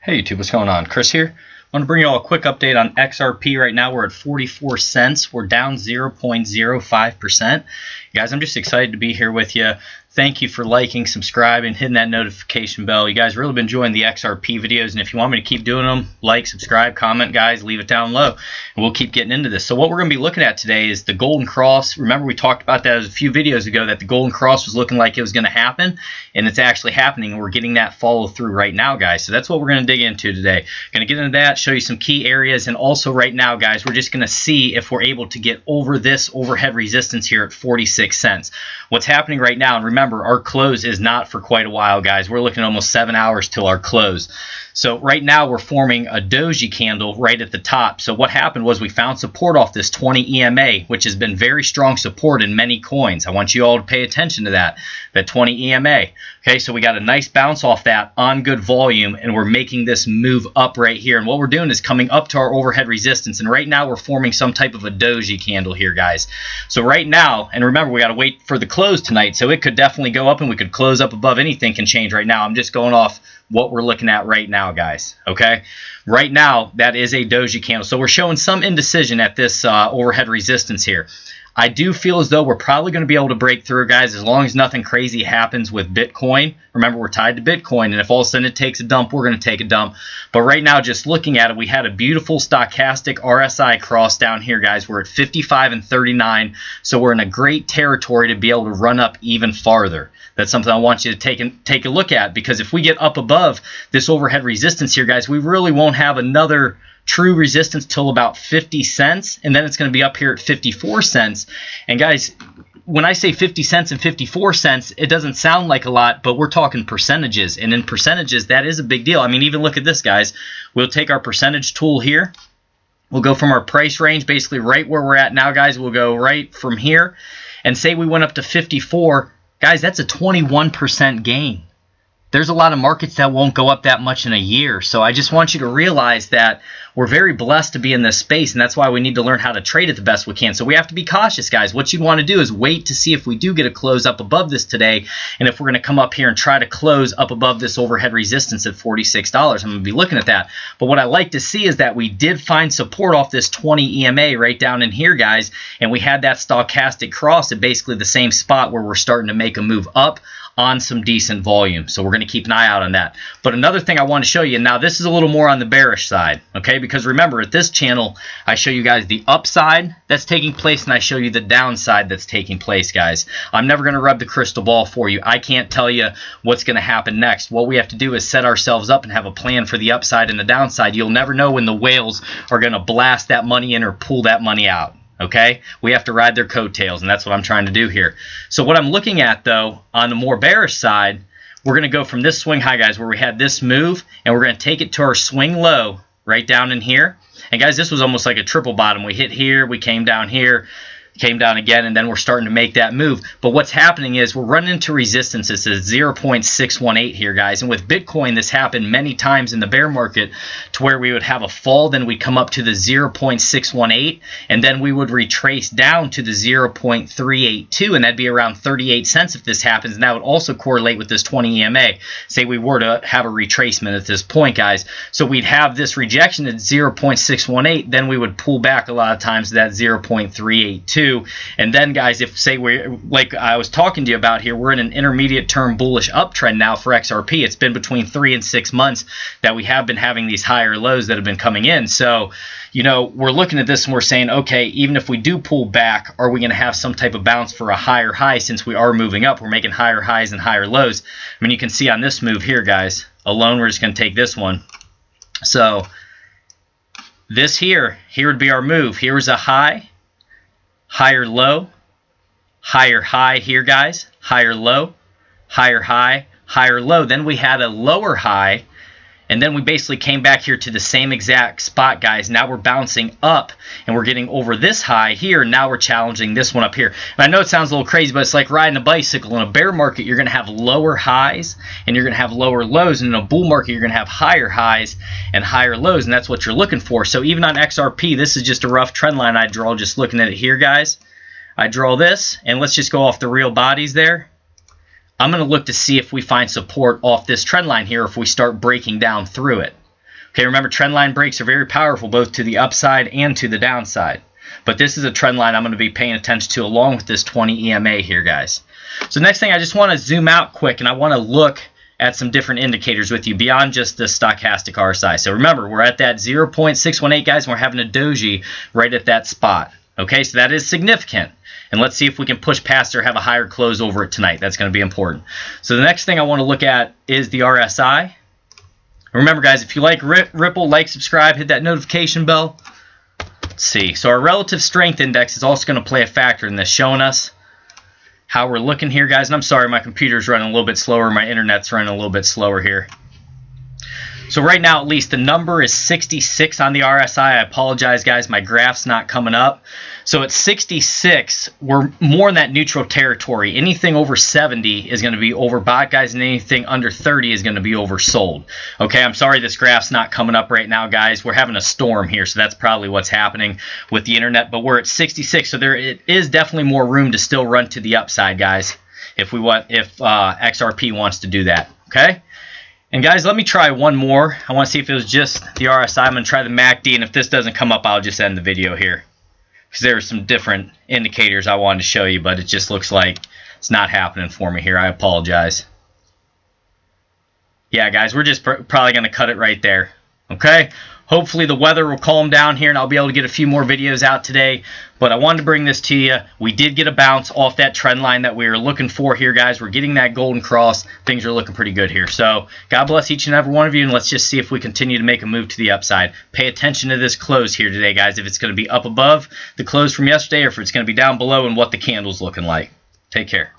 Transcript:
Hey YouTube, what's going on? Chris here. I want to bring you all a quick update on XRP. Right now we're at 44 cents. We're down 0.05%. Guys, I'm just excited to be here with you. Thank you for liking, subscribing, hitting that notification bell. You guys really been enjoying the XRP videos, and if you want me to keep doing them, like, subscribe, comment, guys, leave it down low, and we'll keep getting into this. So what we're going to be looking at today is the Golden Cross. Remember we talked about that a few videos ago, that the Golden Cross was looking like it was going to happen, and it's actually happening, and we're getting that follow through right now, guys. So that's what we're going to dig into today. Going to get into that, show you some key areas, and also right now, guys, we're just going to see if we're able to get over this overhead resistance here at 46 cents. What's happening right now, and remember, our close is not for quite a while, guys. We're looking at almost 7 hours till our close. So right now we're forming a doji candle right at the top. So what happened was we found support off this 20 EMA, which has been very strong support in many coins. I want you all to pay attention to that 20 EMA. Okay, so we got a nice bounce off that on good volume, and we're making this move up right here. And what we're doing is coming up to our overhead resistance, and right now we're forming some type of a doji candle here, guys. So right now, and remember, we got to wait for the close tonight, so it could definitely go up and we could close up above. Anything can change right now. I'm just going off what we're looking at right now, guys. Okay, right now that is a doji candle, so we're showing some indecision at this overhead resistance here. I do feel as though we're probably going to be able to break through, guys, as long as nothing crazy happens with Bitcoin. Remember, we're tied to Bitcoin, and if all of a sudden it takes a dump, we're going to take a dump. But right now, just looking at it, we had a beautiful stochastic RSI cross down here, guys. We're at 55 and 39, so we're in a great territory to be able to run up even farther. That's something I want you to take a look at, because if we get up above this overhead resistance here, guys, we really won't have another true resistance till about 50 cents, and then it's going to be up here at 54 cents. And guys, when I say 50 cents and 54 cents, it doesn't sound like a lot, but we're talking percentages, and in percentages, that is a big deal. I mean, even look at this, guys. We'll take our percentage tool here. We'll go from our price range, basically right where we're at now, guys. We'll go right from here, and say we went up to 54. Guys, that's a 21% gain. There's a lot of markets that won't go up that much in a year. So I just want you to realize that we're very blessed to be in this space, and that's why we need to learn how to trade it the best we can. So we have to be cautious, guys. What you want to do is wait to see if we do get a close up above this today, and if we're going to come up here and try to close up above this overhead resistance at $46. I'm going to be looking at that. But what I like to see is that we did find support off this 20 EMA right down in here, guys, and we had that stochastic cross at basically the same spot where we're starting to make a move up on some decent volume. So we're going to keep an eye out on that. But another thing I want to show you, now this is a little more on the bearish side, okay? Because remember, at this channel, I show you guys the upside that's taking place, and I show you the downside that's taking place, guys. I'm never going to rub the crystal ball for you. I can't tell you what's going to happen next. What we have to do is set ourselves up and have a plan for the upside and the downside. You'll never know when the whales are going to blast that money in or pull that money out. Okay, we have to ride their coattails, and that's what I'm trying to do here. So what I'm looking at, though, on the more bearish side, we're going to go from this swing high, guys, where we had this move, and we're going to take it to our swing low right down in here. And guys, this was almost like a triple bottom. We hit here, we came down here, came down again, and then we're starting to make that move. But what's happening is we're running into resistance. This is 0.618 here, guys. And with Bitcoin, this happened many times in the bear market, to where we would have a fall, then we'd come up to the 0.618, and then we would retrace down to the 0.382, and that'd be around 38 cents if this happens. And that would also correlate with this 20 EMA. Say we were to have a retracement at this point, guys. So we'd have this rejection at 0.618, then we would pull back a lot of times to that 0.382. And then, guys, if say we're, like I was talking to you about here, we're in an intermediate term bullish uptrend now for XRP. It's been between 3 and 6 months that we have been having these higher lows that have been coming in. So, you know, we're looking at this and we're saying, okay, even if we do pull back, are we going to have some type of bounce for a higher high? Since we are moving up, we're making higher highs and higher lows. I mean, you can see on this move here, guys, alone, we're just going to take this one. So this here would be our move. Here's a high, higher low, higher high here, guys, higher low, higher high, higher low. Then we had a lower high, and then we basically came back here to the same exact spot, guys. Now we're bouncing up, and we're getting over this high here. Now we're challenging this one up here. And I know it sounds a little crazy, but it's like riding a bicycle. In a bear market, you're going to have lower highs, and you're going to have lower lows. And in a bull market, you're going to have higher highs and higher lows, and that's what you're looking for. So even on XRP, this is just a rough trend line I draw just looking at it here, guys. I draw this, and let's just go off the real bodies there. I'm going to look to see if we find support off this trend line here, if we start breaking down through it. Okay, remember trend line breaks are very powerful both to the upside and to the downside. But this is a trend line I'm going to be paying attention to along with this 20 EMA here, guys. So next thing, I just want to zoom out quick and I want to look at some different indicators with you beyond just the stochastic RSI. So remember, we're at that 0.618, guys, and we're having a doji right at that spot. Okay, so that is significant. And let's see if we can push past or have a higher close over it tonight. That's going to be important. So the next thing I want to look at is the RSI. Remember, guys, if you like Ripple, like, subscribe, hit that notification bell. Let's see. So our relative strength index is also going to play a factor in this, showing us how we're looking here, guys. And I'm sorry, my computer's running a little bit slower. My internet's running a little bit slower here. So right now, at least, the number is 66 on the RSI. I apologize, guys. My graph's not coming up. So at 66, we're more in that neutral territory. Anything over 70 is going to be overbought, guys, and anything under 30 is going to be oversold. Okay, I'm sorry this graph's not coming up right now, guys. We're having a storm here, so that's probably what's happening with the internet. But we're at 66, so it is definitely more room to still run to the upside, guys, if XRP wants to do that. Okay. And guys, let me try one more. I want to see if it was just the RSI. I'm going to try the MACD, and if this doesn't come up, I'll just end the video here. Because there are some different indicators I wanted to show you, but it just looks like it's not happening for me here. I apologize. Yeah, guys, we're just probably going to cut it right there. Okay? Hopefully the weather will calm down here and I'll be able to get a few more videos out today. But I wanted to bring this to you. We did get a bounce off that trend line that we were looking for here, guys. We're getting that golden cross. Things are looking pretty good here. So God bless each and every one of you, and let's just see if we continue to make a move to the upside. Pay attention to this close here today, guys, if it's going to be up above the close from yesterday or if it's going to be down below and what the candle's looking like. Take care.